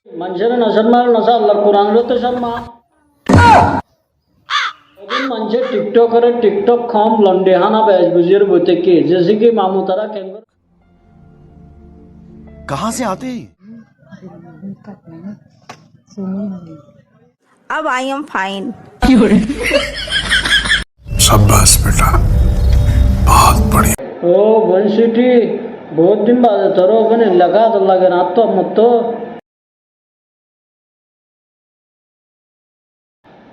मनुष्य नशर्मा नशा अल्लाह कुरान तो शर्मा मंचे टिकटॉक करे टिकटॉक खाम लंडे हाना बैज बुझियर बोते के जैसे कि मामू तारा कैंगर कहाँ से आते हैं? अब आई एम फाइन। शाबाश बेटा, बहुत बढ़िया। ओ वन सिटी बहुत दिन बाद तरो बने लगा तो लगे ना तो मत तो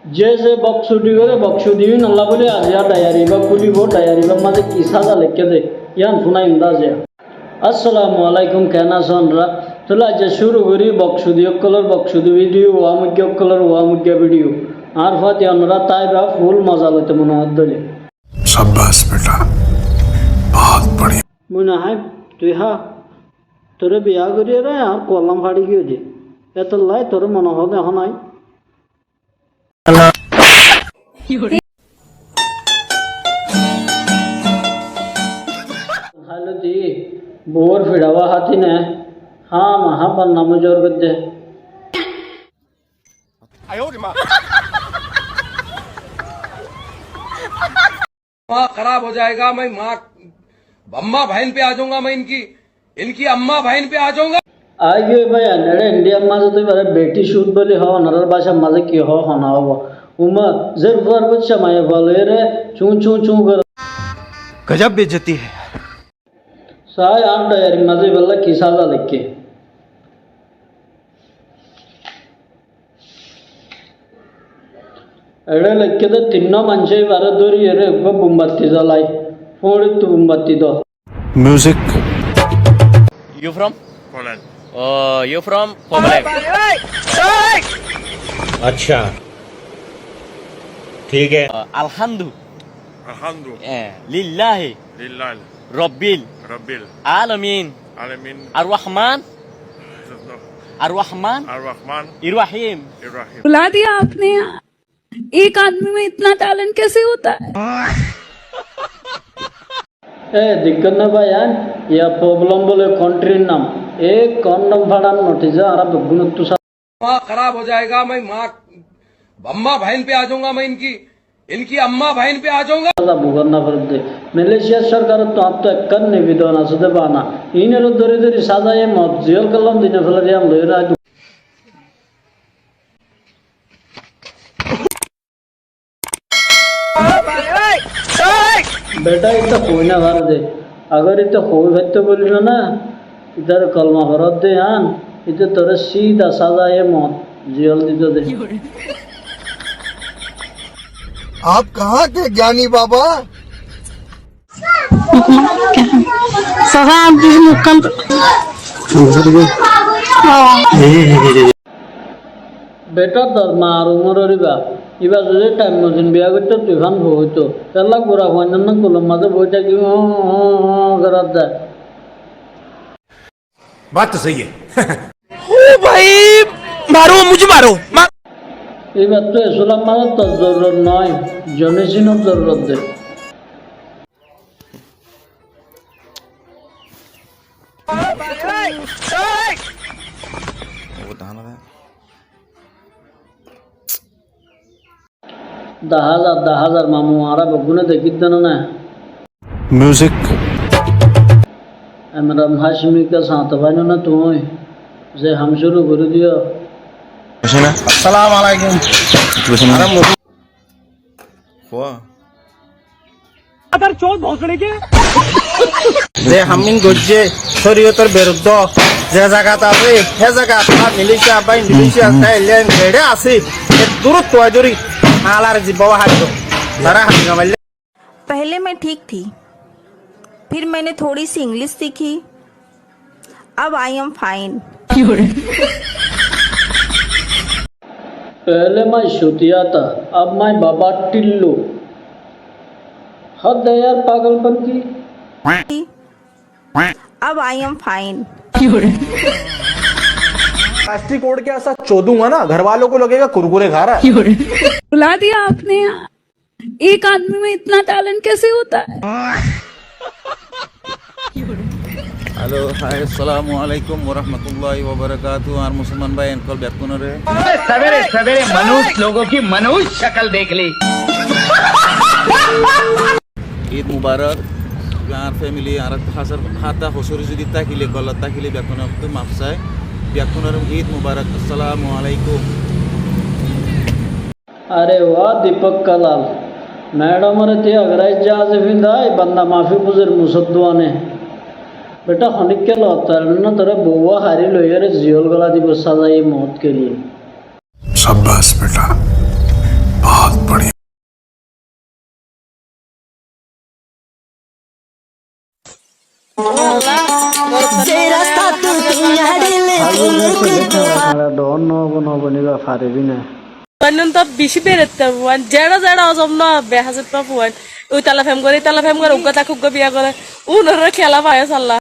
जैसे बक्सुडी करे बक्सुडी नल्ला बोले आज यार डायरी बा कुली वो डायरी बा माजे किसा जा लेके दे यान सुना इंदाज है। अस्सलामु अलैकुम कहना सुन रहा तो लाज शुरू करी बक्सुडी बक्सुडी वीडियो हुआ मुग्या वीडियो आर फात यान रहा ताई बा फुल मजा लेते मुना दले। शाबाश बेटा, बहुत बढ़िया। मुना है तु हा तोरे बिया करी रे यार कोलम फाड़ी क्यों जे एत लाई तोरे मन हो दे हनाई हेलो जी बोर फिड़ावा हाथी ने हाँ महा बनना मुझे और गद्दे माँ खराब हो जाएगा। मैं माँ अम्मा बहन पे आ जाऊंगा। मैं इनकी अम्मा बहन पे आ जाऊंगा। आगे भाई नरे इंडिया में तो बारे बेटी शूट बोली हो नरल भाषा मजे की हो होना हो उमा जर फर बच्चा माये बोले रे चू चू चू कर गजब बेइज्जती है। साय आम डायरी मजे बल्ला किसा दा लिखे एड़े लिखे तो तीनों मंचे बारे दोरी रे को बुम्बत्ती जलाई फोड़ी तू बुम्बत्ती दो music. You from? Poland. You from Poland. अच्छा ठीक है। Alhamdu. Alhamdu. Lillahi. Lillahi. Rabbil. Rabbil. Alamin. Alamin. Ar-Rahman. Ar-Rahman. Ar-Rahman. Ar-Rahim. Ar-Rahim. बुला दिया आपने। एक आदमी में इतना टैलेंट कैसे होता है? ए दिक्कत ना भाई यार या प्रॉब्लम बोले कंट्री नाम एक कॉन्डम फाड़ा नोटिस आरा बगुन तू सा माँ खराब हो जाएगा। मैं माँ अम्मा बहन पे आ जाऊंगा। मैं इनकी अम्मा बहन पे आ जाऊंगा। बुगन्ना फरदे मलेशिया सरकार तो आप तो कन ने विदोना सदे बाना इने रो दरे दरे सादा ये मत जेल कलम दिने फलर याम लेरा बेटा इतना कोई ना भर दे अगर इतना कोई भत्ते बोली ना इधर कलमा भरत दे यान इधर तोरे सीधा सादा ये मत जेल दी तो दे। आप कहाँ के ज्ञानी बाबा? बेटा तर मारू मरिबा इबा যদি টাইম মজিন বিয়া করতে তুফান হইতো তেলা বুড়া হয় না কলম মাঝে বইটা কি করার যায়। बात तो सही है। ओ भाई मारो मुझे मारो। এবার তো এসলাম মানে তোর জরুরত নয় জনেসিনের জরুরত দে। दहा हजार मामू आरा बगुने देखी देना ना म्यूजिक। इमरान हाशमी का साथ भाई ना तू जे हम शुरू कर दियो। अस्सलाम वालेकुम। अगर चोट भोसड़ी के যে হামিন গজ্জে শরীয়তের বিরুদ্ধ যে জায়গাত আছে সে জায়গা মিলিশিয়া বাই মিলিশিয়া থাইল্যান্ড বেড়ে আছে দূরত তোয়াজুরি হালার জিবাও হাজো তারা হামিনা মারলে। पहले मैं ठीक थी, फिर मैंने थोड़ी सी इंग्लिश सीखी। अब आई एम फाइन। पहले मैं शुतिया था अब मैं बाबा टिल्लू। हद है यार पागलपन की। अब आई एम फाइन। प्लास्टिक ओढ़ के ऐसा चोदूंगा ना घर वालों को लगेगा कुरकुरे खा रहा है। बुला दिया आपने। एक आदमी में इतना टैलेंट कैसे होता है? হ্যালো হাই আসসালামু আলাইকুম ওয়া রাহমাতুল্লাহি ওয়া বারাকাতুহু আর মুসলমান ভাই এনকল ব্যাকুনরে सवेरे सवेरे मनुष्य लोगों की मनुष्य शक्ल देख ली। ঈদ মুবারক আর ফ্যামিলি আর হাজার হাতা হসুরি যদি তাকিলে গলা তাকিলে ব্যাকুন তো মাফসায় ব্যাকুনর ঈদ মুবারক আসসালামু আলাইকুম। अरे वाह दीपक कलाल मैडम अरे ते अगराइज जहाज विंदा बंदा माफी बुजुर्ग मुसद्दुआने बेटा खनिक के लौता ना तेरे बुआ हारी लोयर जियोल गला दी सजा ये मौत के लिए। शाबाश बेटा, बहुत बढ़िया। डॉन नो बनेगा फारे भी ना Panon top bisi beret tabuan. Jara jara ozom no behasut tabuan. Utala fem gore uga takuk go biya gore. Unor khela paya salla.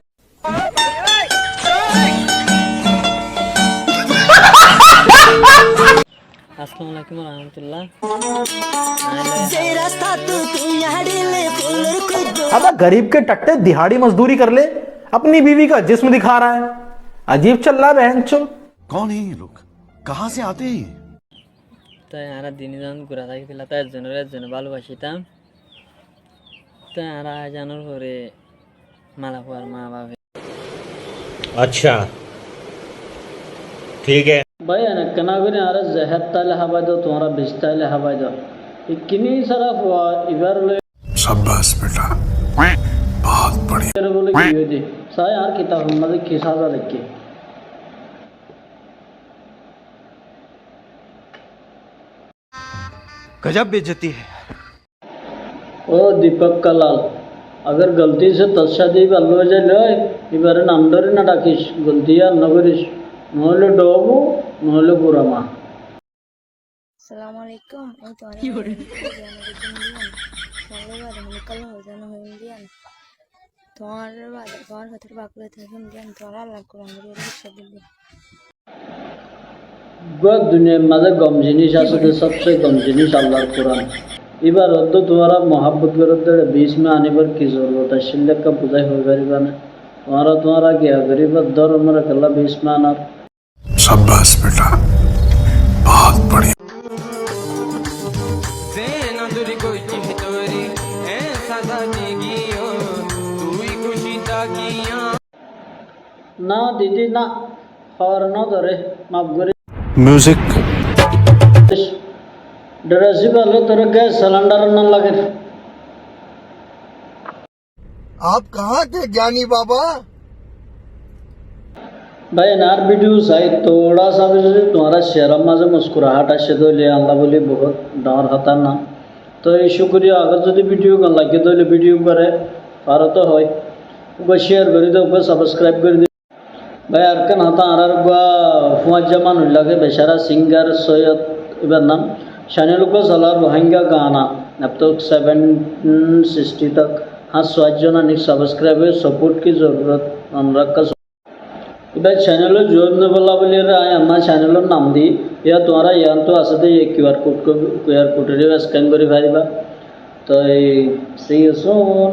अस्सलाम वालेकुम रहमतुल्लाह। अबे गरीब के टट्टे दिहाड़ी मजदूरी कर ले, अपनी बीवी का जिस्म दिखा रहा है। अजीब चल रहा है बहनचोद। कौन है ये लोग, कहाँ से आते हैं? তাই আমরা দিনজন ঘুরা থাকি ফেলা তাই একজনের ভালোবাসিতাম তাই আমরা জানার পরে মালা হওয়ার মা বাবা अच्छा ठीक है भाई कना করে আর জহর তালে হাবাই দাও তোমরা বিস্তালে হাবাই দাও কিনি সারা हुआ इधर ले शाबाश बेटा, बहुत बढ़िया। तेरे बोले की हो दी सा यार किताब मजे खिसा जा रखे गजब बेइज्जती है। ओ दीपक कलाल अगर गलती से तस्सादी अल्लो जाए এবারে নাম ধরে না ডাকিস গলতি আর না করিস নহলে ডবু নহলে বুড়ামা। আসসালামু আলাইকুম এই তো অনেক করে কল हो जाना हो इंडियन তোমার কথা বাকুলে থেকে इंडियन তোমার লাগ করে আমাদের রিকশা দিবে गो दुनिया मजे गम जिनिस আছে तो सबसे गम जिनिस अल्लाहर कुरान এবার অদ্দ তোমারা मोहब्बत করতে 20 में आने पर की जरूरत है शिल्लक का बुझाई हो गरीबा ने तुम्हारा क्या गरीब दर उम्र कल्ला 20 में आना। शाबाश बेटा, बहुत बढ़िया। ना दीदी ना और ना धरे माफ करे म्यूजिक ड्रेसी वाले तेरे गैस सिलेंडर न लगे। आप कहाँ थे ज्ञानी बाबा? भाई नार वीडियो साइड थोड़ा सा भी तुम्हारा शर्म माजे मुस्कुराहट आसे तो ले अल्लाह बोले बहुत डर होता ना तो ये शुक्रिया अगर जो वीडियो का लगे तो वीडियो करे और तो होय वो शेयर कर दो वो सब्सक्राइब कर दो भाई अरकन हता आर फुआज जमान लगे बेचारा सिंगर सैयद इबार नाम चैनल को चला रोहिंग्या गाना अब तक 760 तक हाँ 7 जना सब्सक्राइब सपोर्ट की जरूरत अनुराग का इबार चैनल जोइन बोला बोले आए हमारा चैनल नाम दी या तुम्हारा यहाँ तो आसते ये QR कोड स्कैन कर तो सी यू सून।